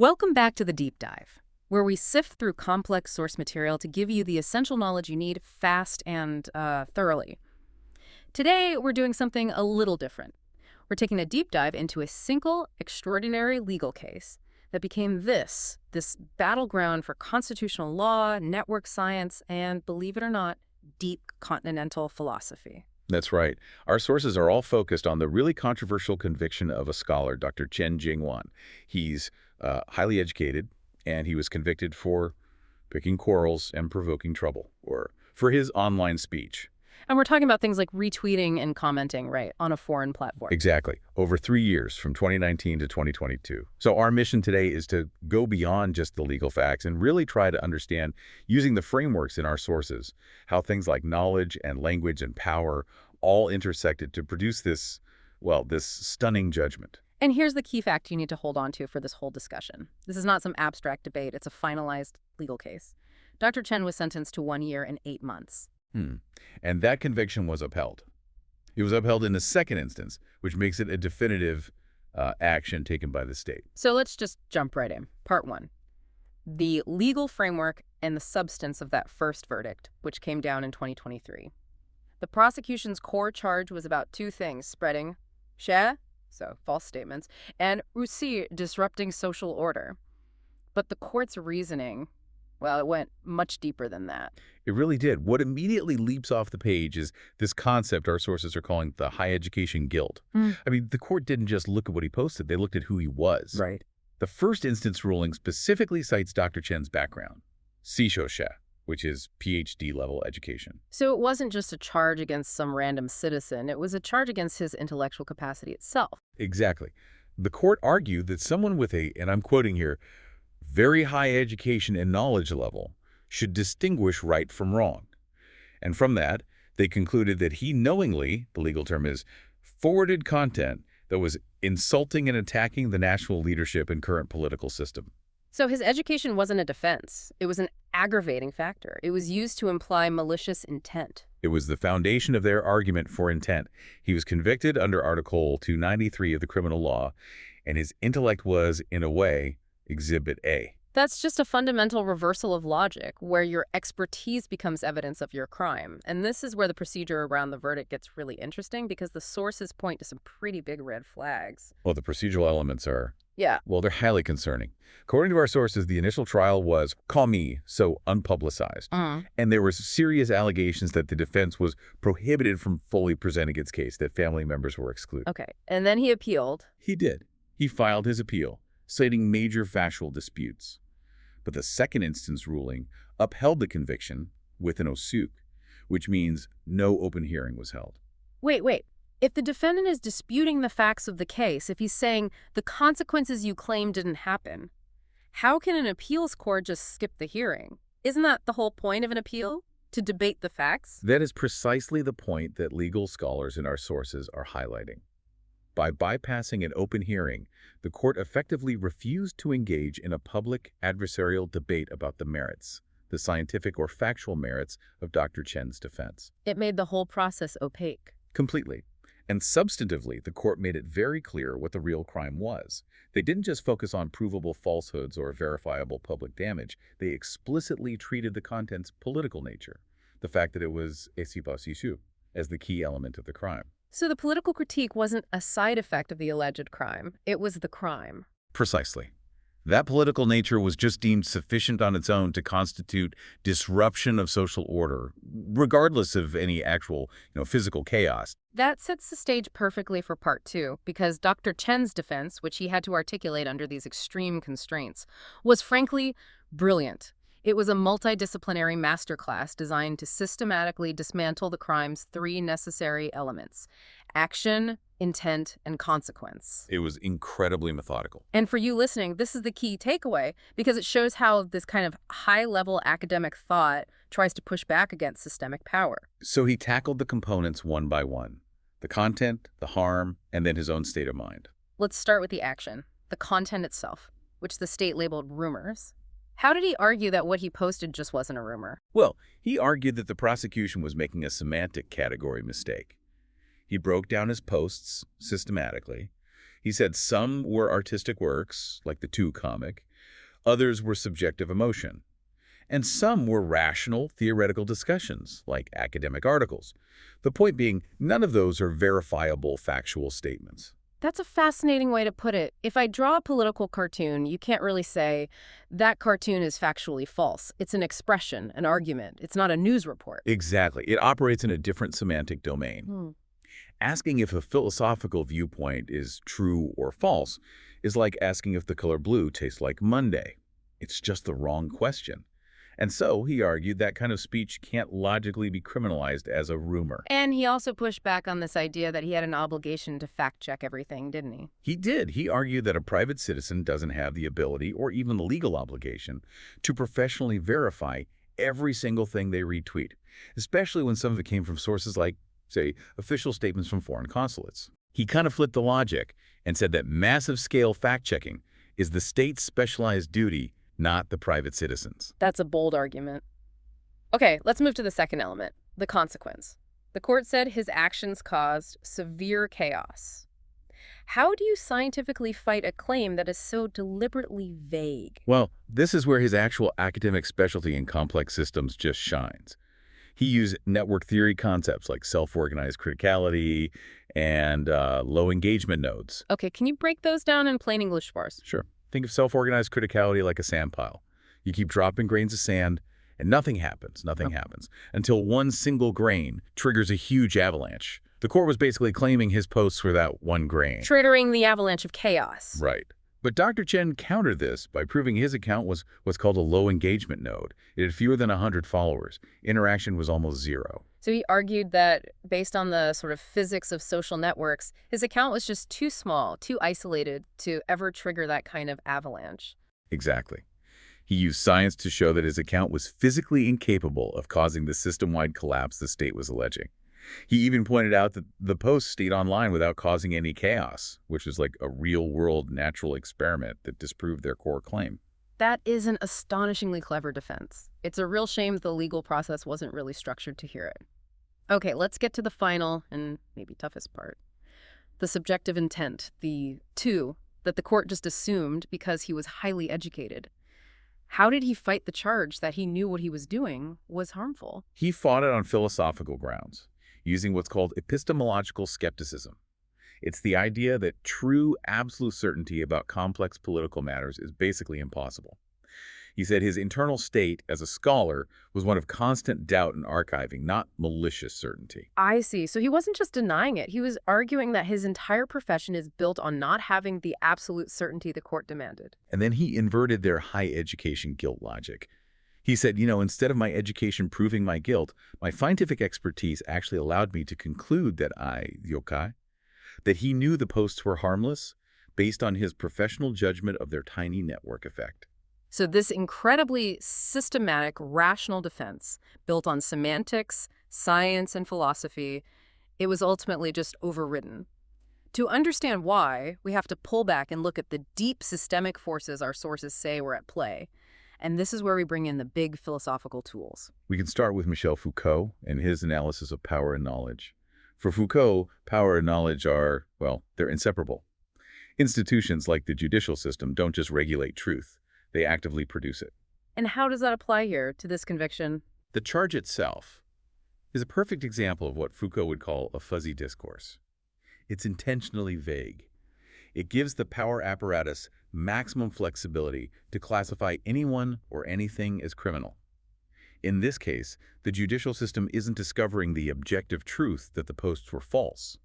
Welcome back to the Deep Dive, where we sift through complex source material to give you the essential knowledge you need fast and thoroughly. Today, we're doing something a little different. We're taking a deep dive into a single, extraordinary legal case that became this battleground for constitutional law, network science, and, believe it or not, deep continental philosophy. That's right. Our sources are all focused on the really controversial conviction of a scholar, Dr. Chen Jingwan. He's highly educated, and he was convicted for picking quarrels and provoking trouble, or for his online speech. And we're talking about things like retweeting and commenting, right, on a foreign platform. Exactly. Over 3 years, from 2019 to 2022. So our mission today is to go beyond just the legal facts and really try to understand, using the frameworks in our sources, how things like knowledge and language and power all intersected to produce this stunning judgment. And here's the key fact you need to hold on to for this whole discussion. This is not some abstract debate. It's a finalized legal case. Dr. Chen was sentenced to 1 year and 8 months. And that conviction was upheld. It was upheld in the second instance, which makes it a definitive action taken by the state. So let's just jump right in. Part 1. The legal framework and the substance of that first verdict, which came down in 2023. The prosecution's core charge was about 2 things: spreading share, so false statements, and aussi, disrupting social order. But the court's reasoning, well, it went much deeper than that. It really did. What immediately leaps off the page is this concept our sources are calling the high education guilt. I mean, the court didn't just look at what he posted. They looked at who he was. Right. The first instance ruling specifically cites Dr. Chen's background, Sishoshe, which is PhD-level education. So it wasn't just a charge against some random citizen. It was a charge against his intellectual capacity itself. Exactly. The court argued that someone with a, and I'm quoting here, very high education and knowledge level should distinguish right from wrong. And from that, they concluded that he knowingly, the legal term is, forwarded content that was insulting and attacking the national leadership and current political system. So his education wasn't a defense. It was an aggravating factor. It was used to imply malicious intent. It was the foundation of their argument for intent. He was convicted under Article 293 of the criminal law, and his intellect was, in a way, Exhibit A. That's just a fundamental reversal of logic, where your expertise becomes evidence of your crime. And this is where the procedure around the verdict gets really interesting, because the sources point to some pretty big red flags. Well, the procedural elements are, Yeah. well, they're highly concerning. According to our sources, the initial trial was, call me, so unpublicized. And there were serious allegations that the defense was prohibited from fully presenting its case, that family members were excluded. Okay. And then he appealed. He did. He filed his appeal, citing major factual disputes. But the second instance ruling upheld the conviction with an osuk, which means no open hearing was held. Wait. If the defendant is disputing the facts of the case, if he's saying the consequences you claim didn't happen, how can an appeals court just skip the hearing? Isn't that the whole point of an appeal? To debate the facts? That is precisely the point that legal scholars in our sources are highlighting. By bypassing an open hearing, the court effectively refused to engage in a public adversarial debate about the merits, the scientific or factual merits of Dr. Chen's defense. It made the whole process opaque. Completely. And substantively, the court made it very clear what the real crime was. They didn't just focus on provable falsehoods or verifiable public damage. They explicitly treated the content's political nature, the fact that it was esipasishu, as the key element of the crime. So the political critique wasn't a side effect of the alleged crime. It was the crime. Precisely. That political nature was just deemed sufficient on its own to constitute disruption of social order, regardless of any actual, physical chaos. That sets the stage perfectly for part 2, because Dr. Chen's defense, which he had to articulate under these extreme constraints, was frankly brilliant. It was a multidisciplinary masterclass designed to systematically dismantle the crime's 3 necessary elements: action, intent, and consequence. It was incredibly methodical. And for you listening, this is the key takeaway, because it shows how this kind of high-level academic thought tries to push back against systemic power. So he tackled the components one by one: the content, the harm, and then his own state of mind. Let's start with the action, the content itself, which the state labeled rumors. How did he argue that what he posted just wasn't a rumor? Well, he argued that the prosecution was making a semantic category mistake. He broke down his posts systematically. He said some were artistic works, like the Two comic, others were subjective emotion, and some were rational, theoretical discussions, like academic articles. The point being, none of those are verifiable factual statements. That's a fascinating way to put it. If I draw a political cartoon, you can't really say, that cartoon is factually false. It's an expression, an argument. It's not a news report. Exactly. It operates in a different semantic domain. Hmm. Asking if a philosophical viewpoint is true or false is like asking if the color blue tastes like Monday. It's just the wrong question. And so, he argued, that kind of speech can't logically be criminalized as a rumor. And he also pushed back on this idea that he had an obligation to fact-check everything, didn't he? He did. He argued that a private citizen doesn't have the ability or even the legal obligation to professionally verify every single thing they retweet, especially when some of it came from sources like, say, official statements from foreign consulates. He kind of flipped the logic and said that massive-scale fact-checking is the state's specialized duty, not the private citizens. That's a bold argument. Okay, let's move to the second element, the consequence. The court said his actions caused severe chaos. How do you scientifically fight a claim that is so deliberately vague? Well, this is where his actual academic specialty in complex systems just shines. He used network theory concepts like self-organized criticality and low engagement nodes. Okay, can you break those down in plain English for us? Sure. Think of self-organized criticality like a sand pile. You keep dropping grains of sand, and nothing happens, until one single grain triggers a huge avalanche. The court was basically claiming his posts were that one grain. Triggering the avalanche of chaos. Right. But Dr. Chen countered this by proving his account was what's called a low engagement node. It had fewer than 100 followers. Interaction was almost zero. So he argued that based on the sort of physics of social networks, his account was just too small, too isolated to ever trigger that kind of avalanche. Exactly. He used science to show that his account was physically incapable of causing the system-wide collapse the state was alleging. He even pointed out that the post stayed online without causing any chaos, which was like a real-world natural experiment that disproved their core claim. That is an astonishingly clever defense. It's a real shame the legal process wasn't really structured to hear it. Okay, let's get to the final and maybe toughest part. The subjective intent, the two, that the court just assumed because he was highly educated. How did he fight the charge that he knew what he was doing was harmful? He fought it on philosophical grounds, using what's called epistemological skepticism. It's the idea that true, absolute certainty about complex political matters is basically impossible. He said his internal state as a scholar was one of constant doubt and archiving, not malicious certainty. I see. So he wasn't just denying it. He was arguing that his entire profession is built on not having the absolute certainty the court demanded. And then he inverted their high education guilt logic. He said, instead of my education proving my guilt, my scientific expertise actually allowed me to conclude that that he knew the posts were harmless based on his professional judgment of their tiny network effect. So this incredibly systematic, rational defense, built on semantics, science, and philosophy, it was ultimately just overridden. To understand why, we have to pull back and look at the deep systemic forces our sources say were at play. And this is where we bring in the big philosophical tools. We can start with Michel Foucault and his analysis of power and knowledge. For Foucault, power and knowledge are, they're inseparable. Institutions like the judicial system don't just regulate truth. They actively produce it. And how does that apply here to this conviction? The charge itself is a perfect example of what Foucault would call a fuzzy discourse. It's intentionally vague. It gives the power apparatus maximum flexibility to classify anyone or anything as criminal. In this case, the judicial system isn't discovering the objective truth that the posts were false.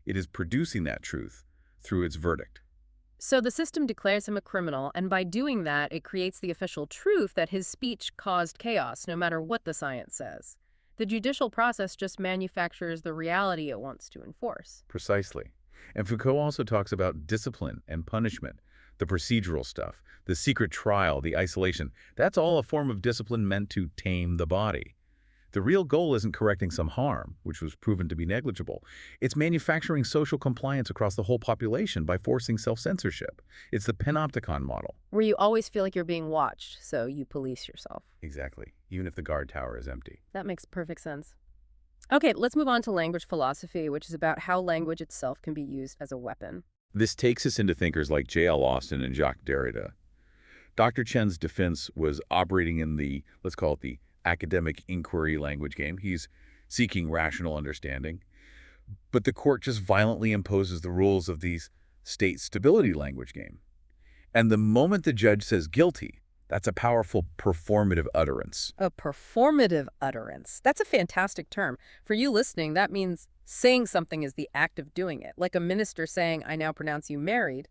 It is producing that truth through its verdict. So the system declares him a criminal, and by doing that, it creates the official truth that his speech caused chaos, no matter what the science says. The judicial process just manufactures the reality it wants to enforce. Precisely. And Foucault also talks about discipline and punishment, the procedural stuff, the secret trial, the isolation. That's all a form of discipline meant to tame the body. The real goal isn't correcting some harm, which was proven to be negligible. It's manufacturing social compliance across the whole population by forcing self-censorship. It's the panopticon model. Where you always feel like you're being watched, so you police yourself. Exactly, even if the guard tower is empty. That makes perfect sense. Okay, let's move on to language philosophy, which is about how language itself can be used as a weapon. This takes us into thinkers like J.L. Austin and Jacques Derrida. Dr. Chen's defense was operating in the, let's call it the academic inquiry language game. He's seeking rational understanding. But the court just violently imposes the rules of these state stability language game. And the moment the judge says guilty, that's a powerful performative utterance. A performative utterance. That's a fantastic term. For you listening, that means saying something is the act of doing it. Like a minister saying, "I now pronounce you married."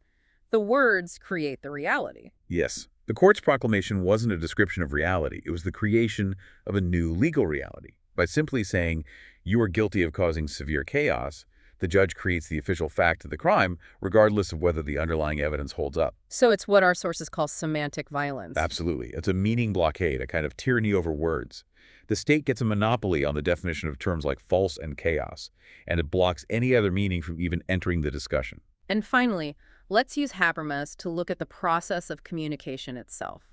The words create the reality. Yes, the court's proclamation wasn't a description of reality. It was the creation of a new legal reality. By simply saying, "You are guilty of causing severe chaos," the judge creates the official fact of the crime, regardless of whether the underlying evidence holds up. So it's what our sources call semantic violence. Absolutely. It's a meaning blockade, a kind of tyranny over words. The state gets a monopoly on the definition of terms like false and chaos, and it blocks any other meaning from even entering the discussion. And finally, let's use Habermas to look at the process of communication itself.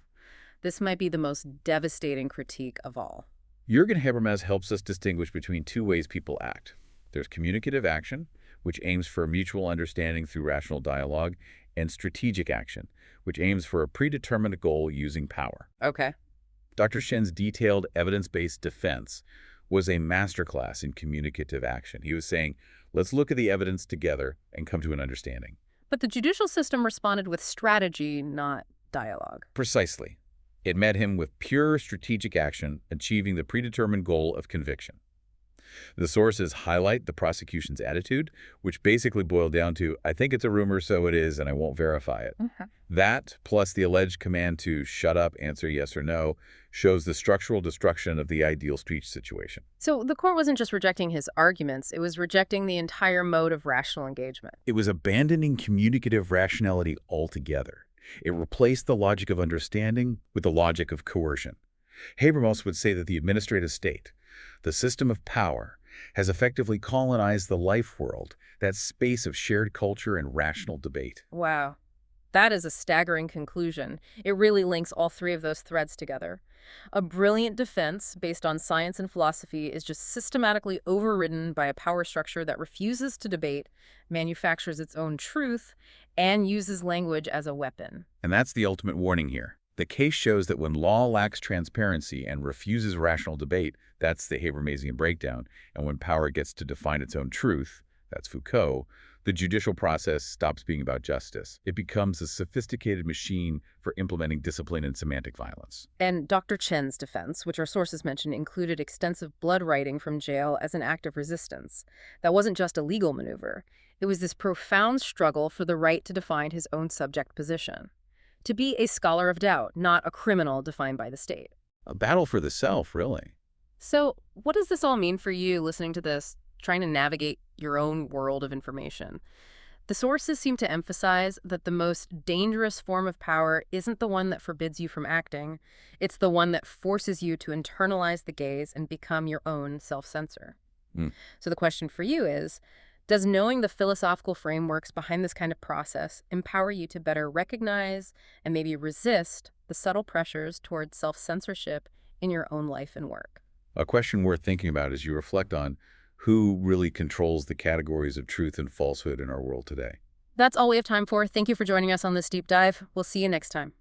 This might be the most devastating critique of all. Jürgen Habermas helps us distinguish between two ways people act. There's communicative action, which aims for a mutual understanding through rational dialogue, and strategic action, which aims for a predetermined goal using power. Okay. Dr. Chen's detailed evidence-based defense was a masterclass in communicative action. He was saying, let's look at the evidence together and come to an understanding. But the judicial system responded with strategy, not dialogue. Precisely. It met him with pure strategic action, achieving the predetermined goal of conviction. The sources highlight the prosecution's attitude, which basically boiled down to, I think it's a rumor, so it is, and I won't verify it. That, plus the alleged command to shut up, answer yes or no, shows the structural destruction of the ideal speech situation. So the court wasn't just rejecting his arguments, it was rejecting the entire mode of rational engagement. It was abandoning communicative rationality altogether. It replaced the logic of understanding with the logic of coercion. Habermas would say that the administrative state, the system of power, has effectively colonized the life world, that space of shared culture and rational debate. Wow. That is a staggering conclusion. It really links all three of those threads together. A brilliant defense based on science and philosophy is just systematically overridden by a power structure that refuses to debate, manufactures its own truth, and uses language as a weapon. And that's the ultimate warning here. The case shows that when law lacks transparency and refuses rational debate, that's the Habermasian breakdown. And when power gets to define its own truth, that's Foucault, the judicial process stops being about justice. It becomes a sophisticated machine for implementing discipline and semantic violence. And Dr. Chen's defense, which our sources mentioned, included extensive blood writing from jail as an act of resistance. That wasn't just a legal maneuver. It was this profound struggle for the right to define his own subject position. To be a scholar of doubt, not a criminal defined by the state. A battle for the self, really. So what does this all mean for you listening to this, trying to navigate your own world of information? The sources seem to emphasize that the most dangerous form of power isn't the one that forbids you from acting. It's the one that forces you to internalize the gaze and become your own self-censor. So the question for you is, does knowing the philosophical frameworks behind this kind of process empower you to better recognize and maybe resist the subtle pressures towards self-censorship in your own life and work? A question worth thinking about as you reflect on who really controls the categories of truth and falsehood in our world today. That's all we have time for. Thank you for joining us on this deep dive. We'll see you next time.